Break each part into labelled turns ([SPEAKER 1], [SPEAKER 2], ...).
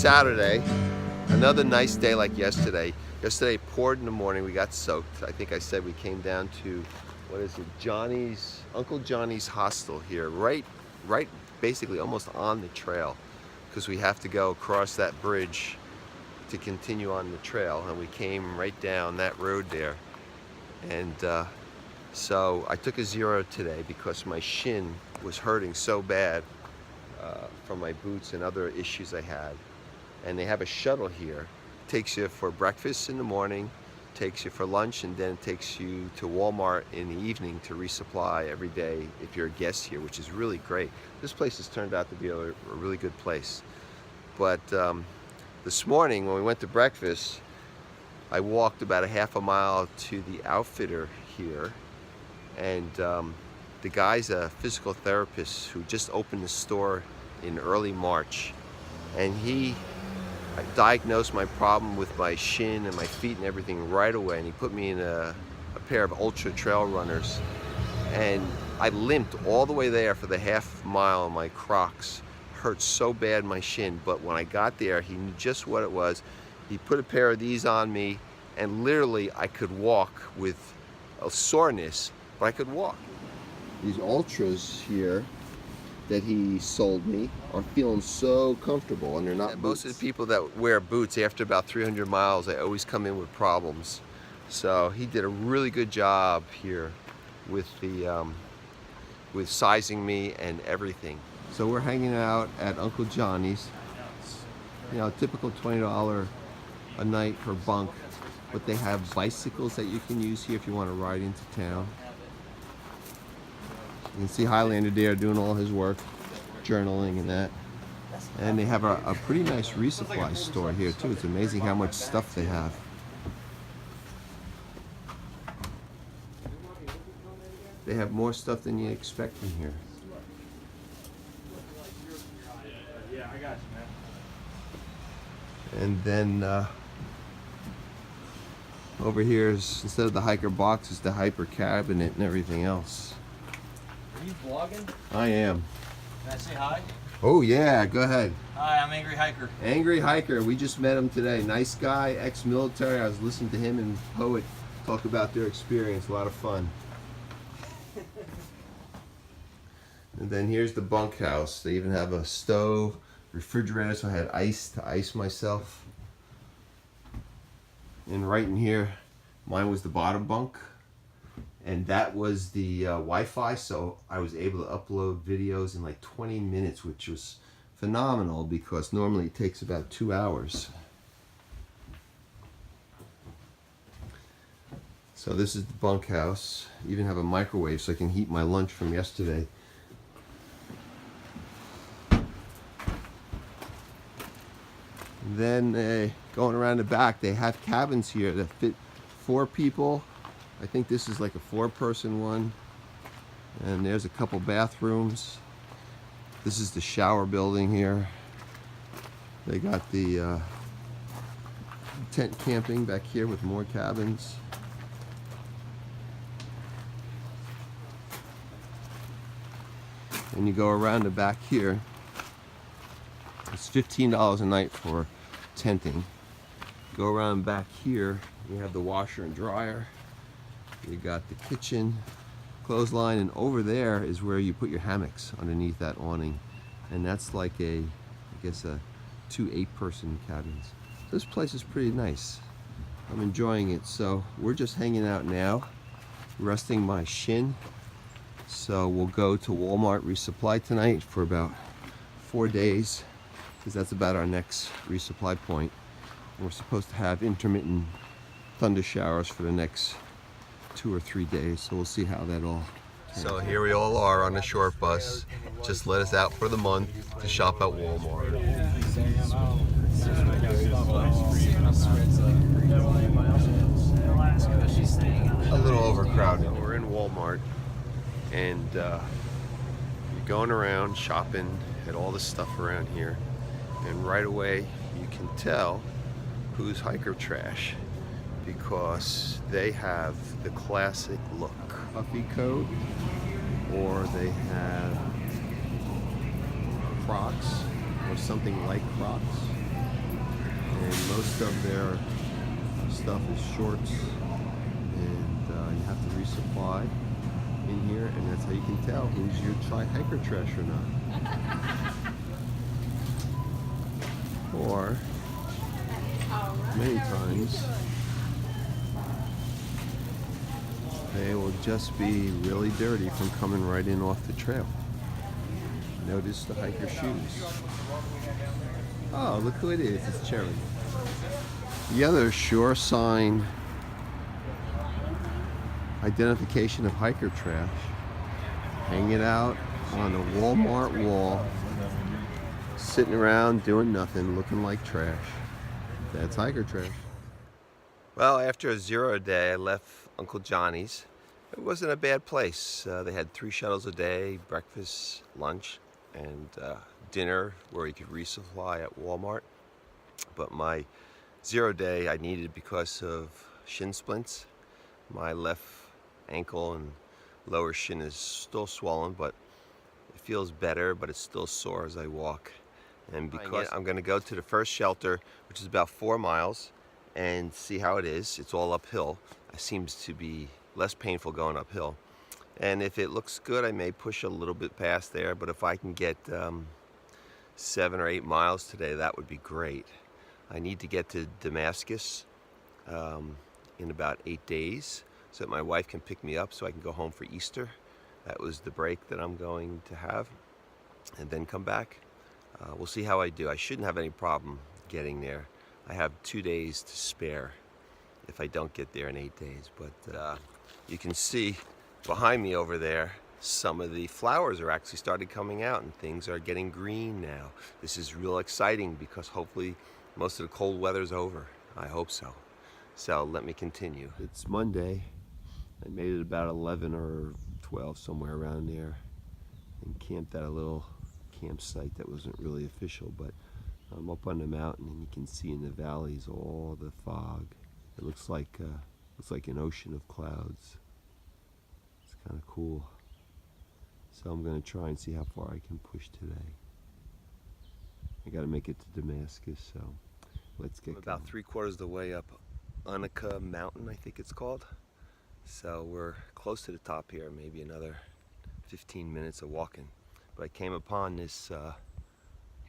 [SPEAKER 1] Saturday, another nice day like yesterday. Yesterday poured in the morning, we got soaked. I think I said we came down to, what is it, Uncle Johnny's hostel here, right basically almost on the trail, because we have to go across that bridge to continue on the trail, and we came right down that road there. And so I took a zero today because my shin was hurting so bad from my boots and other issues I had. And they have a shuttle here. Takes you for breakfast in the morning, takes you for lunch, and then it takes you to Walmart in the evening to resupply every day if you're a guest here, which is really great. This place has turned out to be a really good place. But this morning when we went to breakfast, I walked about a half a mile to the outfitter here, and the guy's a physical therapist who just opened the store in early March, and he diagnosed my problem with my shin and my feet and everything right away, and he put me in a pair of ultra trail runners, and I limped all the way there for the half mile. My Crocs hurt so bad my shin, but when I got there he knew just what it was. He put a pair of these on me, and literally I could walk with a soreness, but I could walk. These ultras here that he sold me are feeling so comfortable, and they're not boots. Most of the people that wear boots after about 300 miles, they always come in with problems. So he did a really good job here with the with sizing me and everything. So we're hanging out at Uncle Johnny's. You know, typical $20 a night for bunk, but they have bicycles that you can use here if you want to ride into town. You can see Highlander there doing all his work, journaling and that. And they have a pretty nice resupply store here too. It's amazing how much stuff they have. They have more stuff than you expect in here.
[SPEAKER 2] Yeah, I got you, man.
[SPEAKER 1] And then over here is, instead of the hiker box, is the hyper cabinet and everything else.
[SPEAKER 2] Are you vlogging?
[SPEAKER 1] I am.
[SPEAKER 2] Can I say hi?
[SPEAKER 1] Oh yeah, go ahead.
[SPEAKER 2] Hi, I'm Angry Hiker.
[SPEAKER 1] Angry Hiker, we just met him today. Nice guy, ex-military. I was listening to him and Poet talk about their experience. A lot of fun. And then here's the bunkhouse. They even have a stove, refrigerator, so I had ice to ice myself. And right in here, mine was the bottom bunk. And that was the Wi-Fi, so I was able to upload videos in like 20 minutes, which was phenomenal because normally it takes about 2 hours. So this is the bunkhouse. Even have a microwave so I can heat my lunch from yesterday. And then going around the back, they have cabins here that fit 4 people. I think this is like a 4-person one. And there's a couple bathrooms. This is the shower building here. They got the tent camping back here with more cabins. And you go around the back here. It's $15 a night for tenting. Go around back here, you have the washer and dryer. You got the kitchen, clothesline, and over there is where you put your hammocks underneath that awning. And that's like I guess 2 8-person cabins. This place is pretty nice. I'm enjoying it. So we're just hanging out now, resting my shin. So we'll go to Walmart resupply tonight for about 4 days, because that's about our next resupply point. And we're supposed to have intermittent thunder showers for the next 2 or 3 days, so we'll see how that all. So here we all are on a short bus. Just let us out for the month to shop at Walmart. A little overcrowded. We're in Walmart, and you're going around shopping at all the stuff around here, and right away you can tell who's hiker trash, because they have the classic look. Puffy coat, or they have Crocs, or something like Crocs. and most of their stuff is shorts, and you have to resupply in here, and that's how you can tell who's your hiker trash or not. Or many times they will just be really dirty from coming right in off the trail. Notice the hiker shoes. Oh, look who it is. It's Cherry. The other sure sign identification of hiker trash, hanging out on a Walmart wall, sitting around doing nothing, looking like trash. That's hiker trash. Well, after a 0 day, I left Uncle Johnny's. It wasn't a bad place. They had 3 shuttles a day, breakfast, lunch, and dinner where you could resupply at Walmart. But my 0 day I needed because of shin splints. My left ankle and lower shin is still swollen, but it feels better, but it's still sore as I walk. And because I'm going to go to the first shelter, which is about 4 miles, and see how it is. It's all uphill. It seems to be less painful going uphill. And if it looks good, I may push a little bit past there, but if I can get 7 or 8 miles today, that would be great. I need to get to Damascus in about 8 days so that my wife can pick me up so I can go home for Easter. That was the break that I'm going to have, and then come back. We'll see how I do. I shouldn't have any problem getting there. I have 2 days to spare if I don't get there in 8 days. But you can see behind me over there, some of the flowers are actually started coming out and things are getting green now. This is real exciting because hopefully most of the cold weather's over. I hope so. So let me continue. It's Monday. I made it about 11 or 12, somewhere around there, and camped at a little campsite that wasn't really official, but I'm up on the mountain and you can see in the valleys all the fog. It looks like an ocean of clouds. It's kind of cool. So I'm going to try and see how far I can push today. I got to make it to Damascus, so let's get going. About 3/4 of the way up Unica Mountain, I think it's called. So we're close to the top here, maybe another 15 minutes of walking. But I came upon this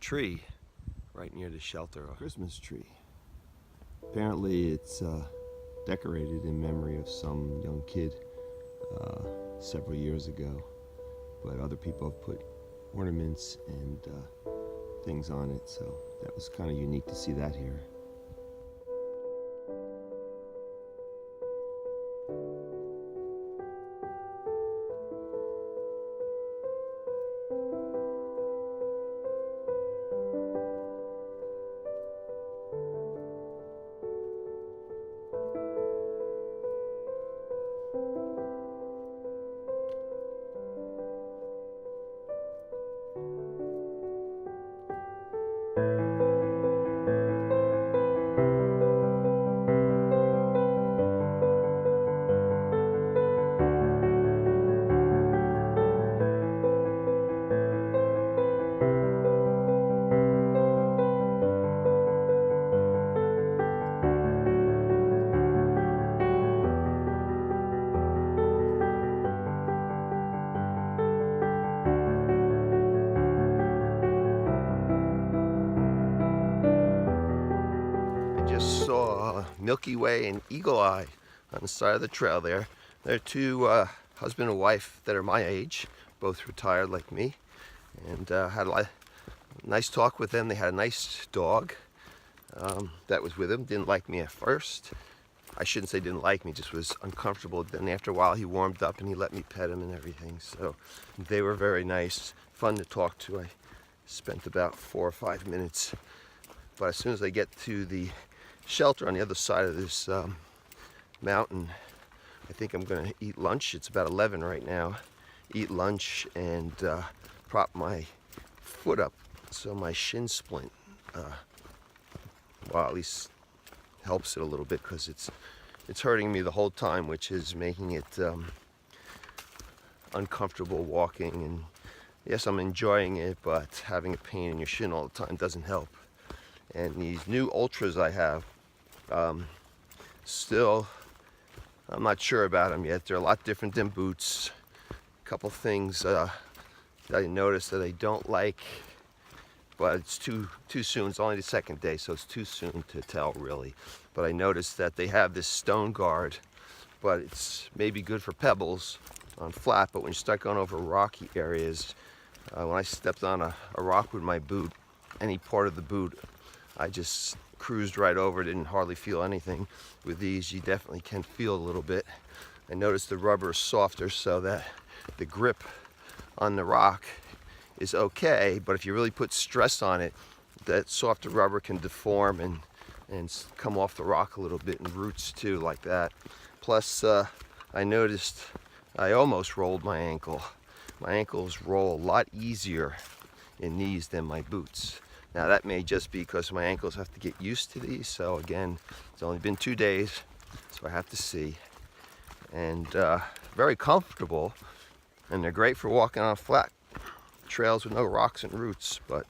[SPEAKER 1] tree right near the shelter, a Christmas tree. Apparently it's decorated in memory of some young kid several years ago. But other people have put ornaments and things on it, so that was kind of unique to see that here. Just saw Milky Way and Eagle Eye on the side of the trail there. They're two husband and wife that are my age, both retired like me, and had a nice talk with them. They had a nice dog that was with them. Didn't like me at first. I shouldn't say didn't like me, just was uncomfortable. Then after a while he warmed up and he let me pet him and everything. So they were very nice, fun to talk to. I spent about 4 or 5 minutes. But as soon as I get to the shelter on the other side of this mountain, I think I'm gonna eat lunch. It's about 11 right now. Eat lunch and prop my foot up so my shin splint, well, at least helps it a little bit, because it's hurting me the whole time, which is making it uncomfortable walking. And yes, I'm enjoying it, but having a pain in your shin all the time doesn't help. And these new Ultras I have, still, I'm not sure about them yet. They're a lot different than boots. A couple things that I noticed that I don't like, but it's too soon. It's only the second day, so it's too soon to tell really. But I noticed that they have this stone guard, but it's maybe good for pebbles on flat, but when you start going over rocky areas, when I stepped on a rock with my boot, any part of the boot, I just cruised right over, didn't hardly feel anything. With these, you definitely can feel a little bit. I noticed the rubber is softer so that the grip on the rock is okay, but if you really put stress on it, that softer rubber can deform and come off the rock a little bit, and roots too, like that. Plus, I noticed I almost rolled my ankle. My ankles roll a lot easier in these than my boots. Now that may just be because my ankles have to get used to these. So again, it's only been 2 days, so I have to see. And very comfortable, and they're great for walking on flat trails with no rocks and roots, but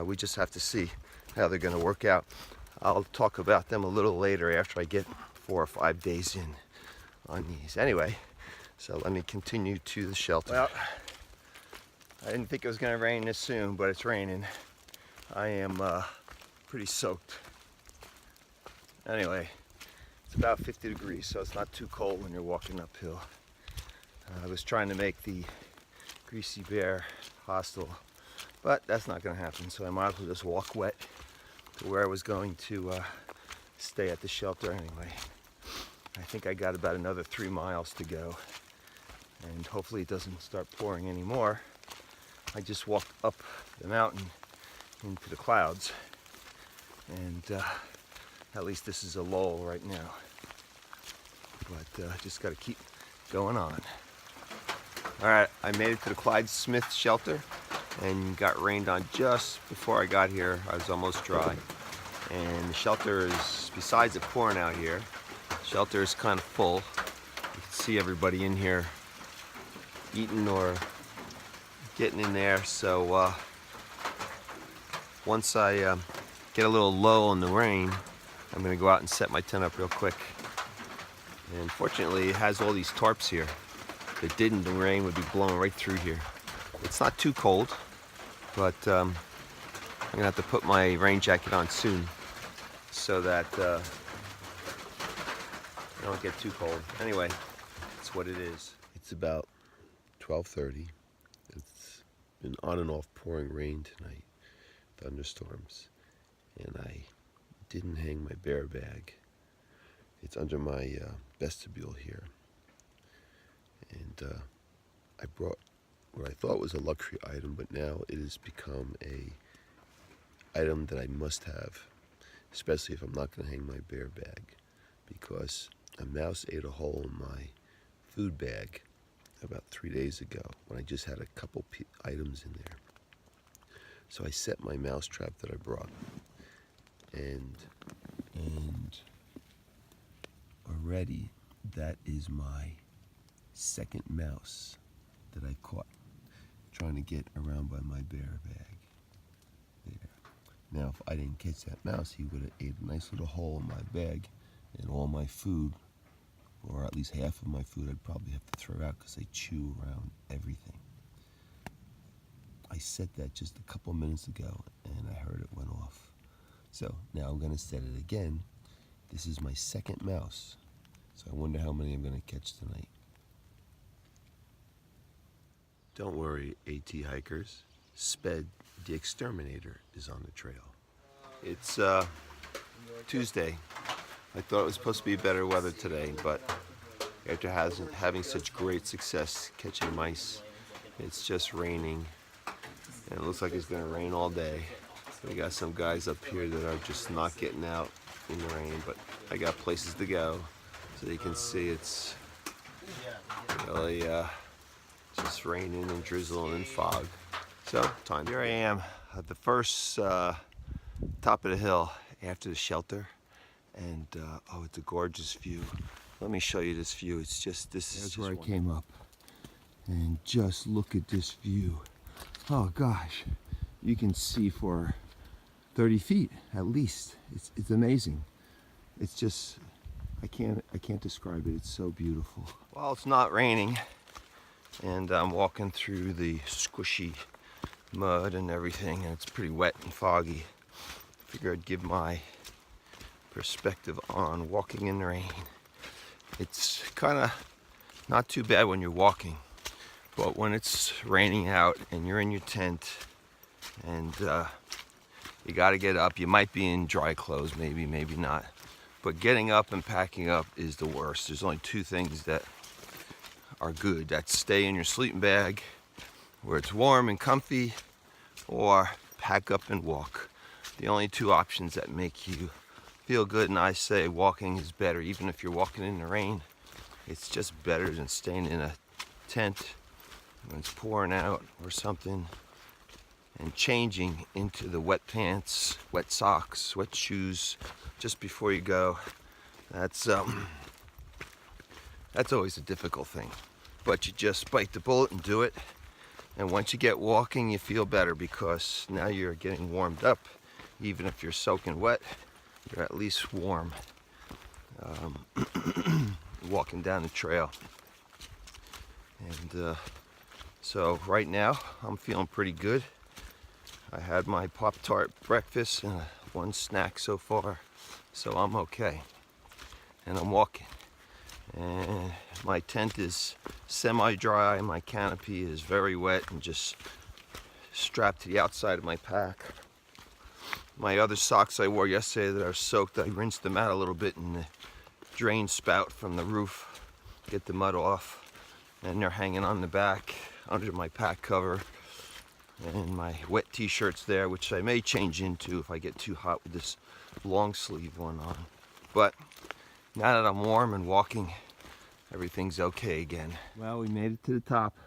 [SPEAKER 1] we just have to see how they're going to work out. I'll talk about them a little later after I get 4 or 5 days in on these. Anyway, so let me continue to the shelter. Well, I didn't think it was going to rain this soon, but it's raining. I am pretty soaked. Anyway, it's about 50 degrees, so it's not too cold when you're walking uphill. I was trying to make the Greasy Bear hostel, but that's not going to happen, so I might as well just walk wet to where I was going to stay at the shelter anyway. I think I got about another 3 miles to go, and hopefully it doesn't start pouring anymore. I just walked up the mountain into the clouds, and at least this is a lull right now, but just got to keep going on. All right, I made it to the Clyde Smith shelter and got rained on just before I got here. I was almost dry, and the shelter is, besides it pouring out here, the shelter is kind of full. You can see everybody in here eating or getting in there. So once I get a little low in the rain, I'm going to go out and set my tent up real quick. And fortunately, it has all these tarps here. If it didn't, the rain would be blowing right through here. It's not too cold, but I'm going to have to put my rain jacket on soon so that I don't get too cold. Anyway, it's what it is. It's about 12:30. It's been on and off pouring rain tonight, thunderstorms, and I didn't hang my bear bag. It's under my vestibule here, and I brought what I thought was a luxury item, but now it has become a item that I must have, especially if I'm not going to hang my bear bag, because a mouse ate a hole in my food bag about 3 days ago when I just had a couple items in there. So I set my mouse trap that I brought, and already that is my second mouse that I caught trying to get around by my bear bag there. Now if I didn't catch that mouse, he would have ate a nice little hole in my bag, and all my food, or at least half of my food, I'd probably have to throw out because they chew around everything. I set that just a couple minutes ago and I heard it went off. So now I'm going to set it again. This is my second mouse, so I wonder how many I'm going to catch tonight. Don't worry, AT hikers. SpEd the exterminator is on the trail. It's Tuesday. I thought it was supposed to be better weather today, but after having such great success catching mice, it's just raining, and it looks like it's going to rain all day. We got some guys up here that are just not getting out in the rain, but I got places to go, so you can see it's really just raining and drizzling and fog. So time. Here I am at the first top of the hill after the shelter, and oh, it's a gorgeous view. Let me show you this view. It's just, That's where I came up, and just look at this view. Oh gosh, you can see for 30 feet at least. It's amazing. It's just, I can't describe it. It's so beautiful. Well, it's not raining, and I'm walking through the squishy mud and everything, and it's pretty wet and foggy. Figure I'd give my perspective on walking in the rain. It's kind of not too bad when you're walking, but when it's raining out and you're in your tent and you got to get up, you might be in dry clothes, maybe not, but getting up and packing up is the worst. There's only two things that are good. That's stay in your sleeping bag where it's warm and comfy, or pack up and walk. The only two options that make you feel good, and I say walking is better. Even if you're walking in the rain, it's just better than staying in a tent when it's pouring out or something and changing into the wet pants, wet socks, wet shoes just before you go. That's always a difficult thing, but you just bite the bullet and do it. And once you get walking, you feel better because now you're getting warmed up. Even if you're soaking wet, you're at least warm walking down the trail. And so right now I'm feeling pretty good. I had my Pop-Tart breakfast and one snack so far, so I'm okay. And I'm walking. And my tent is semi-dry, my canopy is very wet and just strapped to the outside of my pack. My other socks I wore yesterday that are soaked, I rinsed them out a little bit in the drain spout from the roof, get the mud off, and they're hanging on the back under my pack cover. And my wet t-shirts there, which I may change into if I get too hot with this long sleeve one on. But now that I'm warm and walking, everything's okay again. Well, we made it to the top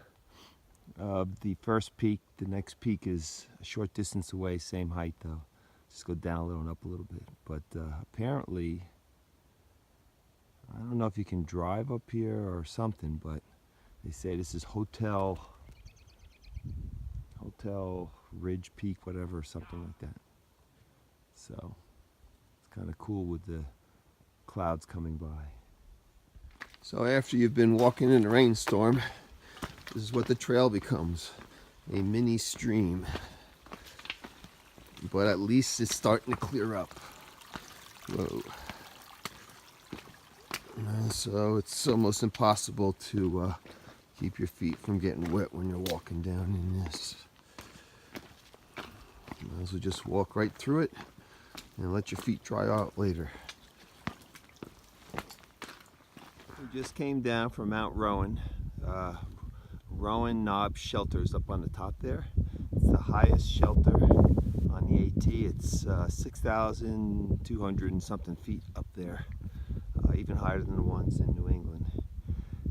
[SPEAKER 1] of the first peak. The next peak is a short distance away, same height though. Just go down a little and up a little bit. But apparently, I don't know if you can drive up here or something, but they say this is Hotel Ridge Peak, whatever, or something like that. So it's kind of cool with the clouds coming by. So after you've been walking in a rainstorm, this is what the trail becomes, a mini stream. But at least it's starting to clear up. Whoa. So it's almost impossible to keep your feet from getting wet when you're walking down in this. Might as well just walk right through it and let your feet dry out later. We just came down from Mount Rowan. Rowan Knob Shelters up on the top there. It's the highest shelter on the AT. It's 6,200 and something feet up there, even higher than the ones in New England.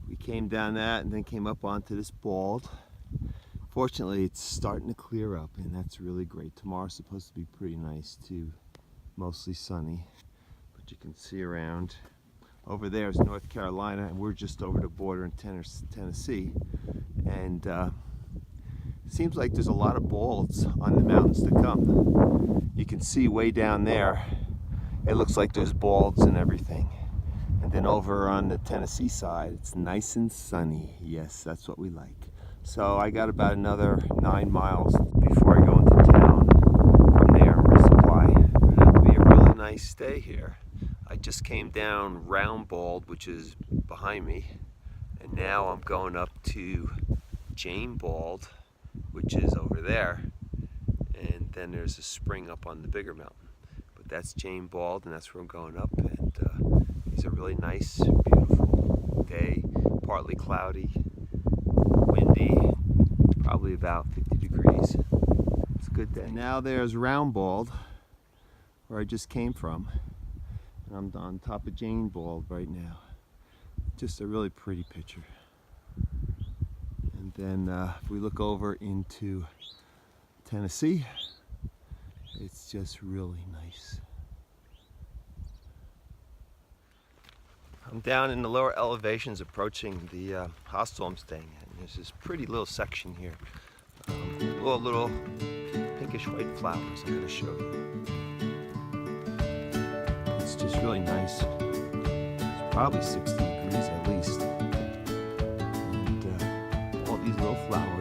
[SPEAKER 1] We came down that and then came up onto this bald. Fortunately, it's starting to clear up, and that's really great. Tomorrow's supposed to be pretty nice too, mostly sunny, but you can see around. Over there is North Carolina, and we're just over the border in Tennessee. And it seems like there's a lot of balds on the mountains to come. You can see way down there, it looks like there's balds and everything. And then over on the Tennessee side, it's nice and sunny. Yes, that's what we like. So I got about another 9 miles before I go into town from there and resupply. It'll be a really nice stay here. I just came down Round Bald, which is behind me, and now I'm going up to Jane Bald, which is over there, and then there's a spring up on the bigger mountain. But that's Jane Bald, and that's where I'm going up, and it's a really nice, beautiful day, partly cloudy, windy, probably about 50 degrees. It's a good day. And now there's Round Bald, where I just came from. I'm on top of Jane Bald right now. Just a really pretty picture. And then if we look over into Tennessee, it's just really nice. I'm down in the lower elevations approaching the hostel I'm staying at. And there's this pretty little section here. Little pinkish white flowers. I'm going to show you. It's just really nice. It's probably 60 degrees at least. And all these little flowers.